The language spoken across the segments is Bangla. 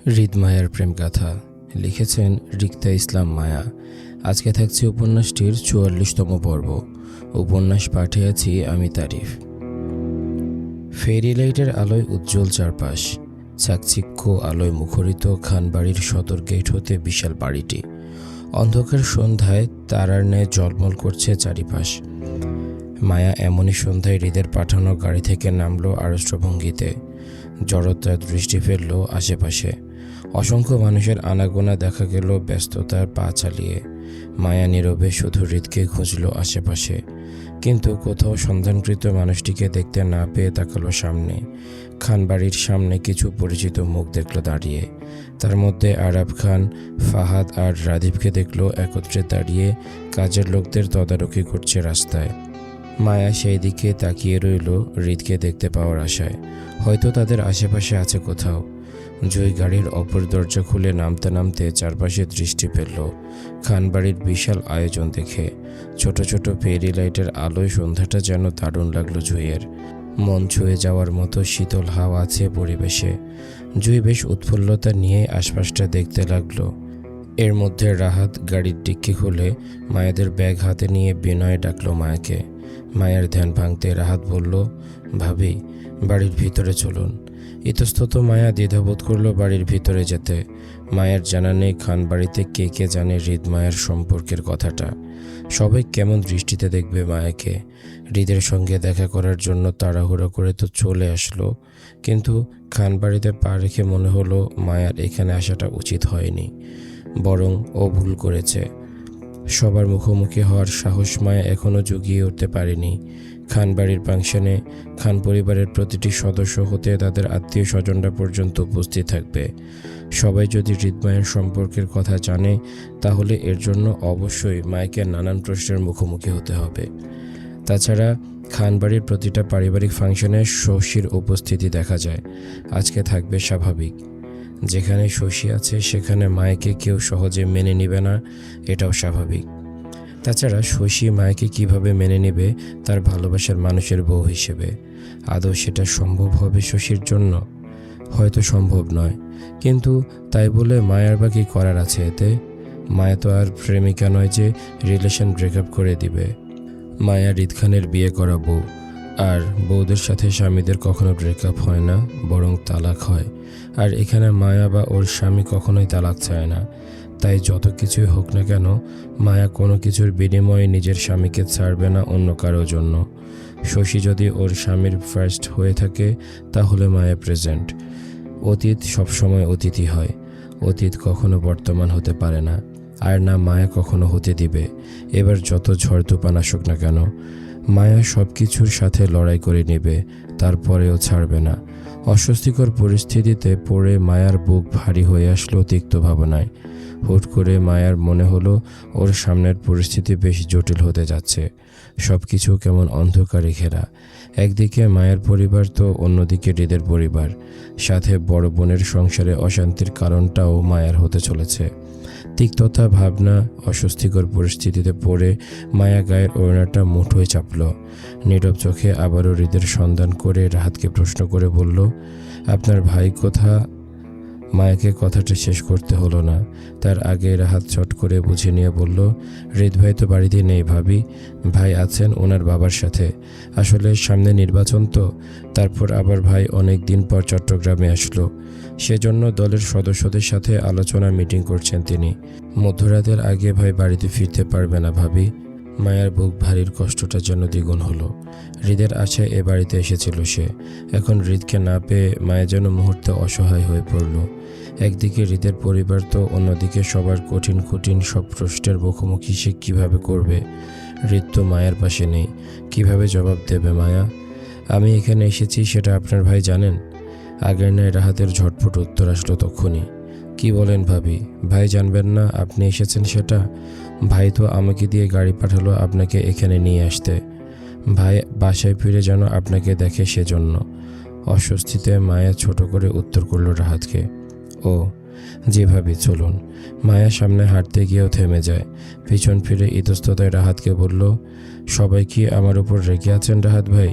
হৃদ মায়ার প্রেম গাথা লিখেছেন রিক্তা ইসলাম মায়া। আজকে থাকছে উপন্যাসটির ৪৪তম পর্ব। উপন্যাস পাঠে আছি আমি তারিফ। ফেরি লাইটের আলোয় উজ্জ্বল চারপাশ, চাকচিক্য আলোয় মুখরিত খানবাড়ির সদর গেট হতে বিশাল বাড়িটি। অন্ধকার সন্ধ্যায় তারার ন্যায় জলমল করছে চারিপাশ। মায়া এমনই সন্ধ্যায় হৃদের পাঠানো গাড়ি থেকে নামলো আড়ষ্টভঙ্গিতে। জড়তার দৃষ্টি ফেলল আশেপাশে। অসংখ্য মানুষের আনাগোনা দেখা গেল ব্যস্ততার পা চালিয়ে। মায়া নীরবে শুধু হৃদকে খুঁজল আশেপাশে, কিন্তু কোথাও সন্ধানকৃত মানুষটিকে দেখতে না পেয়ে তাকালো সামনে। খানবাড়ির সামনে কিছু পরিচিত মুখ দেখল দাঁড়িয়ে। তার মধ্যে আরাব খান, ফাহাদ আর রাদীপকে দেখল একত্রে দাঁড়িয়ে কাজের লোকদের তদারকি করছে রাস্তায়। মায়া সেই দিকে তাকিয়ে রইল হৃদকে দেখতে পাওয়ার আশায়। হয়তো তাদের আশেপাশে আছে কোথাও। জয় গাড়ির অপর দরজা খুলে নামতে নামতে চারপাশে দৃষ্টি ফেলল খানবাড়ির বিশাল আয়োজন দেখে। ছোট ছোট ফেরি লাইটের আলোয় সন্ধ্যাটা যেন দারুণ লাগলো জুইয়ের। মন ছুঁয়ে যাওয়ার মতো শীতল হাওয়া আছে পরিবেশে। জুই বেশ উৎফুল্লতা নিয়ে আশপাশটা দেখতে লাগলো। এর মধ্যে রাহাত গাড়ির ডিক্কি খুলে মায়াদের ব্যাগ হাতে নিয়ে বিনয়ে ডাকলো মায়াকে। মায়ের ধ্যান ভাঙতে রাহাত বলল, ভাবি, বাড়ির ভিতরে চলুন। ইতস্তত মায়া দ্বিধাবোধ করলো বাড়ির ভিতরে যেতে। মায়ের জানা নেই খানবাড়িতে কে কে জানে হৃদ মায়ের সম্পর্কের কথাটা। সবাই কেমন দৃষ্টিতে দেখবে মায়াকে। হৃদের সঙ্গে দেখা করার জন্য তাড়াহুড়ো করে তো চলে আসলো, কিন্তু খানবাড়িতে পা রেখে মনে হলো মায়ার এখানে আসাটা উচিত হয়নি, বরং ও ভুল করেছে। সবার মুখোমুখি হওয়ার সাহস মায়া এখনও জুগিয়ে উঠতে পারেনি। খানবাড়ির ফাংশনে খান পরিবারের প্রতিটি সদস্য হতে তাদের আত্মীয় স্বজনরা পর্যন্ত উপস্থিত থাকবে। সবাই যদি হৃদমায়ের সম্পর্কের কথা জানে, তাহলে এর জন্য অবশ্যই মায়াকে নানান প্রশ্নের মুখোমুখি হতে হবে। তাছাড়া খানবাড়ির প্রতিটা পারিবারিক ফাংশনে শশীর উপস্থিতি দেখা যায়। আজকে থাকবে স্বাভাবিক। যেখানে শশী আছে সেখানে মায়াকে কেউ সহজে মেনে নেবে না, এটাও স্বাভাবিক। তাছাড়া শশী মায়াকে কিভাবে মেনে নেবে তার ভালোবাসার মানুষের বউ হিসেবে? আদৌ সেটা সম্ভব হবে শশীর জন্য? হয়তো সম্ভব নয়, কিন্তু তাই বলে মায়ার বা কি করার আছে এতে? মায়া তো আর প্রেমিকা নয় যে রিলেশন ব্রেকআপ করে দিবে। মায়া হৃদ খানের বিয়ে করা বউ, আর বউদের সাথে স্বামীদের কখনো ব্রেকআপ হয় না, বরং তালাক হয়। আর এখানে মায়া বা ওর স্বামী কখনোই তালাক চায় না। তাই যত কিছুই হোক না কেন, মায়া কোনো কিছুর বিনিময়ে নিজের স্বামীকে ছাড়বে না অন্য কারোর জন্য। শশী যদি ওর স্বামীর ফার্স্ট হয়ে থাকে, তাহলে মায়া প্রেজেন্ট। অতীত সবসময় অতীতই হয়। অতীত কখনো বর্তমান হতে পারে না, আর না মায়া কখনো হতে দিবে। এবার যত ঝড় তুফান আসুক না কেন, মায়া সব কিছুর সাথে লড়াই করে নেবে, তারপরেও ছাড়বে না। অস্বস্তিকর পরিস্থিতিতে পড়ে মায়ার বুক ভারী হয়ে আসলো তিক্ত ভাবনায়। হুট করে মায়ার মনে হলো ওর সামনের পরিস্থিতি বেশ জটিল হতে যাচ্ছে। সব কিছু কেমন অন্ধকারে ঘেরা। একদিকে মায়ের পরিবার তো অন্যদিকে হৃদের পরিবার। সাথে বড় বোনের সংসারে অশান্তির কারণটাও মায়ার হতে চলেছে। তিক্ততা ভাবনা, অস্বস্তিকর পরিস্থিতিতে পড়ে মায়া গায়ের ওড়নাটা মুঠোয় চাপল। নীরব চোখে আবারও হৃদের সন্ধান করে রাহাতকে প্রশ্ন করে বলল, আপনার ভাই কোথা? মায়াকে কথাটা শেষ করতে হলো না, তার আগে রাহাত চট করে বুঝে নিয়ে বলল, হৃদ ভাই তো বাড়িতে নেই ভাবি। ভাই আছেন ওনার বাবার সাথে। আসলে সামনে নির্বাচন তো, তারপর আবার ভাই অনেক দিন পর চট্টগ্রামে আসলো, সেজন্য দলের সদস্যদের সাথে আলোচনা মিটিং করছেন তিনি। মধ্যরাতের আগে ভাই বাড়িতে ফিরতে পারবে না ভাবি। মায়ার বুক ভারীর কষ্টটা যেন দ্বিগুণ হলো। হৃদের আশায় এ বাড়িতে এসেছিল সে। এখন হৃদকে না পেয়ে মায়া যেন মুহূর্তে অসহায় হয়ে পড়ল। একদিকে হৃদের পরিবার তো, অন্যদিকে সবার কঠিন কঠিন সব প্রশ্নের মুখোমুখি সে কীভাবে করবে? হৃদ তো মায়ের পাশে নেই, কিভাবে জবাব দেবে মায়া? আমি এখানে এসেছি সেটা আপনার ভাই জানেন? আগের ন্যায় রাহাতের ঝটফট উত্তর আসলো তখনই। কি বলেন ভাবি, ভাই জানবেন না আপনি এসেছেন সেটা? ভাই তো আমাকে দিয়ে গাড়ি পাঠালো আপনাকে এখানে নিয়ে আসতে। ভাই বাসায় ফিরে যেন আপনাকে দেখে, সেজন্য। অস্বস্তিতে মায়া ছোট করে উত্তর করল রাহাতকে। ও জি ভাবি, চলুন। মায়া সামনে হাঁটতে গিয়েও থেমে যায়। পিছন ফিরে ইতস্ততায় রাহাতকে বলল, সবাই কি আমার উপর রেগে আছেন রাহাত ভাই?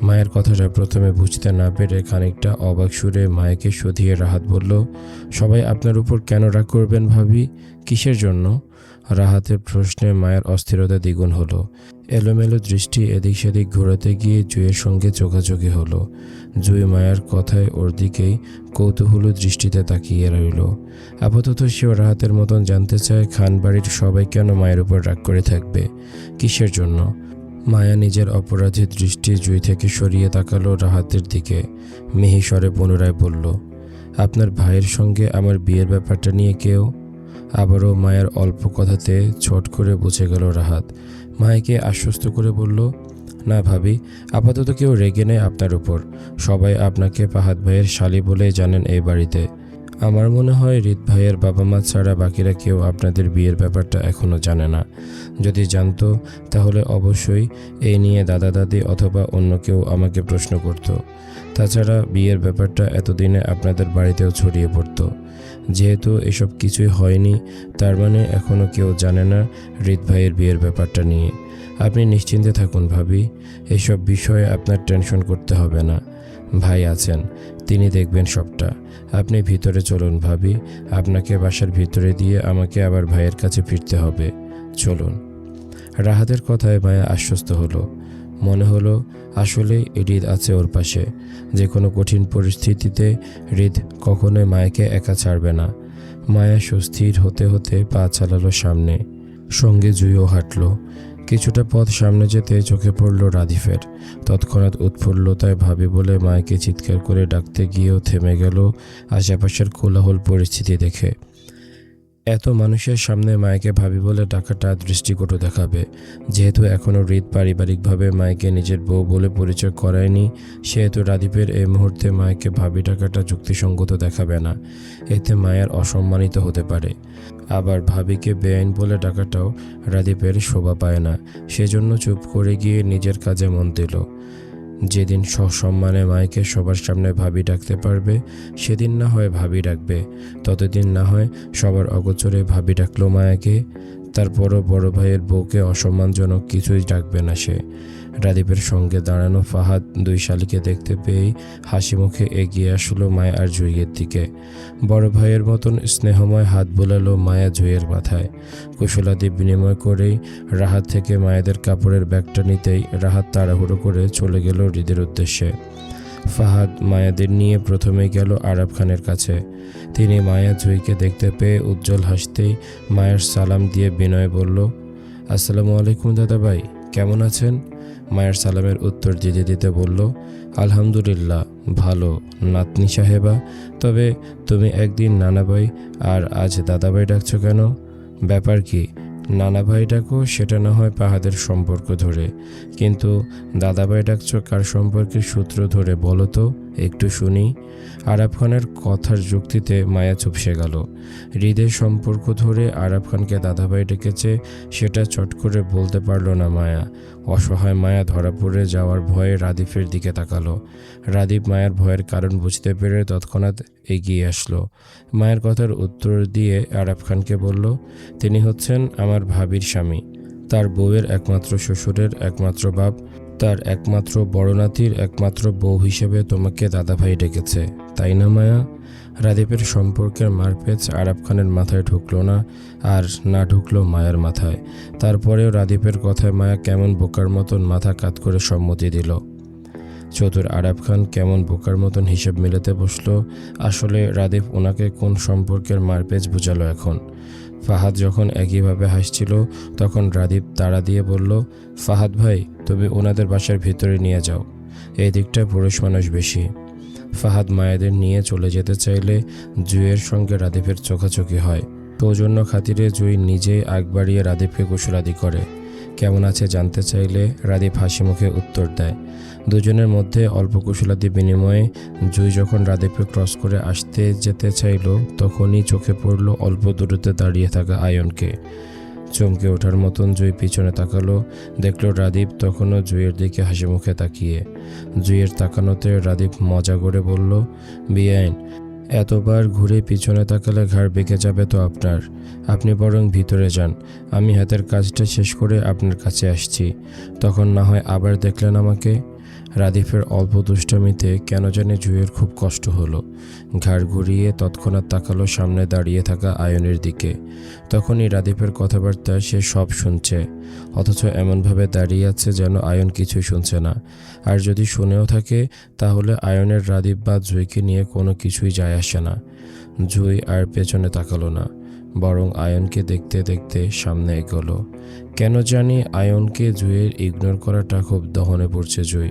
মায়ের কথাটা প্রথমে বুঝতে না পেরে খানিকটা অবাক সুরে মায়াকে শুধিয়ে রাহাত বলল, সবাই আপনার উপর কেন রাগ করবেন ভাবি? কিসের জন্য? রাহাতের প্রশ্নে মায়ের অস্থিরতা দ্বিগুণ হলো। এলোমেলো দৃষ্টি এদিক সেদিক ঘোরাতে গিয়ে জুঁইয়ের সঙ্গে চোখাচোখি হলো। জুঁই মায়ের কথায় ওর দিকেই কৌতূহল দৃষ্টিতে তাকিয়ে রইল। আপাতত সেও রাহাতের মতন জানতে চায় খানবাড়ির সবাই কেন মায়ের উপর রাগ করে থাকবে, কিসের জন্য। মায়া নিজের অপরাধী দৃষ্টি জুঁই থেকে সরিয়ে তাকালো রাহাতের দিকে। মিহিস্বরে পুনরায় বলল, আপনার ভাইয়ের সঙ্গে আমার বিয়ের ব্যাপারটা নিয়ে কেউ? আবারও মায়ের অল্প কথাতে ছট করে বুঝে গেল রাহাত। মায়াকে আশ্বস্ত করে বলল, না ভাবি, আপাতত কেউ রেগে নেই আপনার উপর। সবাই আপনাকে ফাহাদ ভাইয়ের শালি বলেই জানেন এই বাড়িতে। আমার মনে হয় হৃদ ভাইয়ের বাবা মা ছাড়া বাকিরা কেউ আপনাদের বিয়ের ব্যাপারটা এখনও জানে না। যদি জানতো তাহলে অবশ্যই এই নিয়ে দাদা দাদি অথবা অন্য কেউ আমাকে প্রশ্ন করত। তাছাড়া বিয়ের ব্যাপারটা এতদিনে আপনাদের বাড়িতেও ছড়িয়ে পড়ত। যেহেতু এসব কিছুই হয়নি, তার মানে এখনও কেউ জানে না হৃদ ভাইয়ের বিয়ের ব্যাপারটা নিয়ে। আপনি নিশ্চিন্তে থাকুন ভাবি, এসব বিষয়ে আপনার টেনশন করতে হবে না। ভাই আছেন, তিনি দেখবেন সবটা। আপনি ভিতরে চলুন ভাবি, আপনাকে বাসার ভিতরে দিয়ে আমাকে আবার ভাইয়ের কাছে ফিরতে হবে। চলুন। রাহাতের কথায় মায়া আশ্বস্ত হলো। মনে হলো আসলেই হৃদ আছে ওর পাশে। যে কোনো কঠিন পরিস্থিতিতে হৃদ কখনোই মায়াকে একা ছাড়বে না। মায়া সুস্থির হতে হতে পা চালালো সামনে, সঙ্গে জুঁইও হাঁটল। কিছুটা পথ সামনে যেতে চোখে পড়ল রাদিফের। তৎক্ষণাৎ উৎফুল্লতায় ভাবি বলে মায়াকে চিৎকার করে ডাকতে গিয়েও থেমে গেল আশেপাশের কোলাহল পরিস্থিতি দেখে। এত মানুষের সামনে মায়াকে ভাবি বলে ডাকাটা দৃষ্টিকটু দেখাবে। যেহেতু এখনও হৃদ পারিবারিকভাবে মায়াকে নিজের বউ বলে পরিচয় করায়নি, সেহেতু রাদীপের এই মুহূর্তে মায়াকে ভাবি ডাকাটা যুক্তিসঙ্গত দেখাবে না। এতে মায়ের অসম্মানিত হতে পারে। আবার ভাবিকে বেআইন বলে ডাকাটাও রাদীপের শোভা পায় না। সেজন্য চুপ করে গিয়ে নিজের কাজে মন দিল। যেদিন সসম্মানে মায়কে সবার সামনে ভাবি ডাকতে পারবে, সেদিন না হয় ভাবি ডাকবে। ততদিন না হয় সবার অগোচরে ভাবি ডাকলো মায়াকে। তারপরও বড় ভাইয়ের বউকে অসম্মানজনক কিছুই ডাকবে না সে। রাদীপের সঙ্গে দাঁড়ানো ফাহাদ দুই শালিকে দেখতে পেয়েই হাসি মুখে এগিয়ে আসলো মায়া আর জুঁইয়ের দিকে। বড় ভাইয়ের মতন স্নেহময় হাত বোলালো মায়া জুঁইয়ের মাথায়। কুশলাদি বিনিময় করেই রাহাত থেকে মায়েদের কাপড়ের ব্যাগটা নিতেই রাহাত তাড়াহুড়ো করে চলে গেল হৃদের উদ্দেশ্যে। ফাহাদ মায়াদের নিয়ে প্রথমে গেল আরাব খানের কাছে। তিনি মায়া জুঁইকে দেখতে পেয়ে উজ্জ্বল হাসতেই মায়ের সালাম দিয়ে বিনয় বলল, আসসালামু আলাইকুম দাদাভাই, কেমন আছেন? মায়ের সালামের উত্তর দিতে দিতে বলল, আলহামদুলিল্লাহ ভালো নাতনি সাহেবা। তবে তুমি একদিন নানাভাই আর আজ দাদাভাই ডাকছো কেন? ব্যাপার কি? নানাভাই ডাকো সেটা না হয় ফাহাদের সম্পর্ক ধরে, কিন্তু দাদাভাই ডাকছো কার সম্পর্কের সূত্র ধরে বলো তো, একটু শুনি। আরাব খানের কথার যুক্তিতে মায়া চুপসে গেল। হৃদের সম্পর্ক ধরে আরাব খানকে দাদাভাই ডেকেছে, সেটা চট করে বলতে পারল না মায়া। অসহায় মায়া ধরা পড়ে যাওয়ার ভয়ে রাদীপের দিকে তাকালো। রাদীপ মায়ের ভয়ের কারণ বুঝতে পেরে তৎক্ষণাৎ এগিয়ে আসলো। মায়ের কথার উত্তর দিয়ে আরাব খানকে বলল, তিনি হচ্ছেন আমার ভাবির স্বামী। তার বউয়ের একমাত্র শ্বশুরের একমাত্র বাপ, তার একমাত্র বড় নাতির একমাত্র বউ হিসেবে তোমাকে দাদাভাই ডেকেছে, তাই না মায়া? রাদীপের সম্পর্কের মারপেচ আরাব খানের মাথায় ঢুকলো না, আর না ঢুকলো মায়ের মাথায়। তারপরেও রাদীপের কথায় মায়া কেমন বোকার মতন মাথা কাত করে সম্মতি দিল। চতুর আরাব খান কেমন বোকার মতন হিসেব মেলাতে বসলো। আসলে রাদীপ ওনাকে কোন সম্পর্কের মারপেচ বুঝালো এখন? ফাহাদ যখন একইভাবে হাসছিল তখন রাদীপ তাড়া দিয়ে বলল, ফাহাদ ভাই, তুমি ওনাদের বাসার ভিতরে নিয়ে যাও, এই দিকটা পুরুষ মানুষ বেশি। ফাহাদ মায়েদের নিয়ে চলে যেতে চাইলে জুঁইয়ের সঙ্গে রাদীপের চোখাচোখি হয়। সৌজন্য খাতিরে জুঁই নিজেই আগ বাড়িয়ে রাদীপকে কুশলাদি করে। কেমন আছে জানতে চাইলে রাদীপ হাসি মুখে উত্তর দেয়। দুজনের মধ্যে অল্প কুশলাদি বিনিময়ে জুঁই যখন রাদীপকে ক্রস করে আসতে যেতে চাইল, তখনই চোখে পড়ল অল্প দূরত্বে দাঁড়িয়ে থাকা আয়নকে। চমকে ওঠার মতন জুঁই পিছনে তাকালো, দেখল রাদীপ তখনও জুঁইয়ের দিকে হাসি মুখে তাকিয়ে। জুঁইয়ের তাকানোতে রাদীপ মজা করে বলল, বেআইন, এতবার ঘুরে পিছনে তাকালে ঘাড় বেঁকে যাবে তো আপনার। আপনি বরং ভিতরে যান, আমি হাতের কাজটা শেষ করে আপনার কাছে আসছি, তখন না হয় আবার দেখলেন আমাকে। রাদিফের অল্প দুষ্টামিতে কেন জানি জুঁইয়ের খুব কষ্ট হলো। ঘাড় ঘুরিয়ে তৎক্ষণাৎ তাকালো সামনে দাঁড়িয়ে থাকা আয়নের দিকে। তখনই রাদিফের কথাবার্তা সে সব শুনছে, অথচ এমনভাবে দাঁড়িয়ে আছে যেন আয়ন কিছুই শুনছে না। আর যদি শুনেও থাকে তাহলে আয়নের রাদিফ বা জুঁইকে নিয়ে কোনো কিছুই যায় আসে না। জুঁই আর পেছনে তাকালো না, বরং আয়নকে দেখতে দেখতে সামনে এগোলো। কেন জানি আয়নকে জুঁইয়ের ইগনোর করাটা খুব দহনে পড়ছে জুঁই।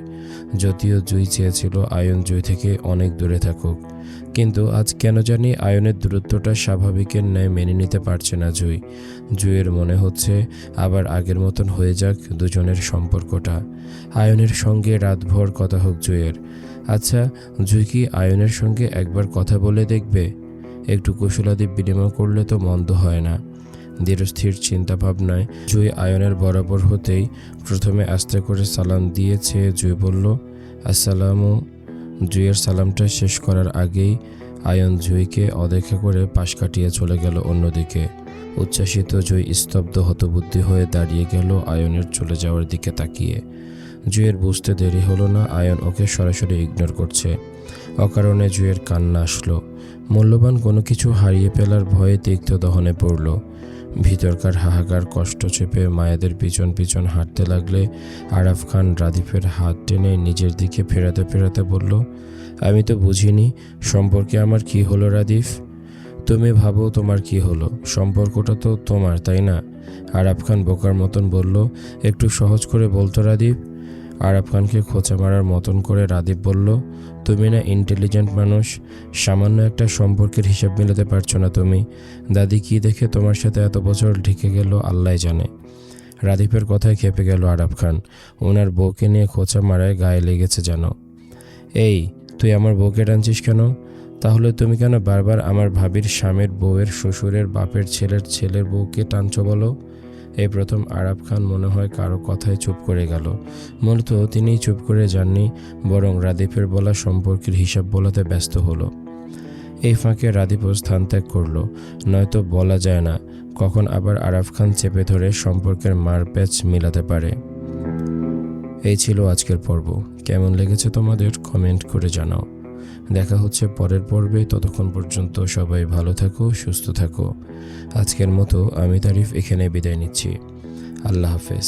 যদিও জুঁই চেয়েছিল আয়ন জুঁই থেকে অনেক দূরে থাকুক, কিন্তু আজ কেন জানি আয়নের দূরত্বটা স্বাভাবিকের ন্যায় মেনে নিতে পারছে না জুঁই। জুঁইয়ের মনে হচ্ছে আবার আগের মতন হয়ে যাক দুজনের সম্পর্কটা। আয়নের সঙ্গে রাতভর কথা হোক জুঁইয়ের। আচ্ছা, জুঁই কি আয়নের সঙ্গে একবার কথা বলে দেখবে? একটু কুশলাদি বিনিময় করলে তো মন্দ হয় না। দৃঢ়স্থির চিন্তাভাবনায় জুঁই আয়নের বরাবর হতেই প্রথমে আস্তে করে সালাম দিয়েছে। জুঁই বলল, আসসালামু। জুঁইয়ের সালামটা শেষ করার আগেই আয়ন জুঁইকে অদেখা করে পাশ কাটিয়ে চলে গেল অন্যদিকে। উচ্ছ্বাসিত জুঁই স্তব্ধ হতবুদ্ধি হয়ে দাঁড়িয়ে গেল আয়নের চলে যাওয়ার দিকে তাকিয়ে। জুঁইয়ের বুঝতে দেরি হলো না আয়ন ওকে সরাসরি ইগনোর করছে। অকারণে জুঁইয়ের কান্না আসলো। মূল্যবান কোনো কিছু হারিয়ে ফেলার ভয়ে তিক্ত দহনে পড়ল। ভিতরকার হাহাকার কষ্ট চেপে মায়েদের পিছন পিছন হাঁটতে লাগলে আরাফ খান রাদিফের হাত টেনে নিজের দিকে ফেরাতে ফেরাতে বলল, আমি তো বুঝিনি সম্পর্কে আমার কি হলো রাদিফ। তুমি ভাবো তোমার কি হলো, সম্পর্কটা তো তোমার, তাই না? আরাফ খান বোকার মতন বলল, একটু সহজ করে বলতো রাদিফ। আরাফ খানকে খোঁচা মারার মতন করে রাদিফ বলল, তুমি না ইন্টেলিজেন্ট মানুষ, সামান্য একটা সম্পর্কের হিসাব মেলাতে পারছো না তুমি? দাদি কি দেখে তোমার সাথে এত বছর ঢেকে গেল আল্লাহ জানে। রাদিফের কথায় খেপে গেল আরাফ খান। ওনার বউকে নিয়ে খোঁচা মারায় গায়ে লেগেছে যেন। এই, তুই আমার বউকে টানছিস কেন? তাহলে তুমি কেন বারবার আমার ভাবির স্বামীর বউয়ের শ্বশুরের বাপের ছেলের বউকে টানছো বলো? এই প্রথম আরাফ খান মনে হয় কারো কথায় চুপ করে গেল। মূলত তিনিই চুপ করে যাননি, বরং রাদিফের বলা সম্পর্কের হিসাব বলাতে ব্যস্ত হলো। এই ফাঁকে রাদিফও স্থান ত্যাগ করলো, নয়তো বলা যায় না কখন আবার আরাফ খান চেপে ধরে সম্পর্কের মারপ্যাচ মিলাতে পারে। এই ছিল আজকের পর্ব। কেমন লেগেছে তোমাদের কমেন্ট করে জানাও। দেখা হচ্ছে পরের পর্বে। ততক্ষণ পর্যন্ত সবাই ভালো থাকো, সুস্থ থাকো। আজকের মতো আমি তারিফ এখানে বিদায় নিচ্ছি। আল্লাহ হাফেজ।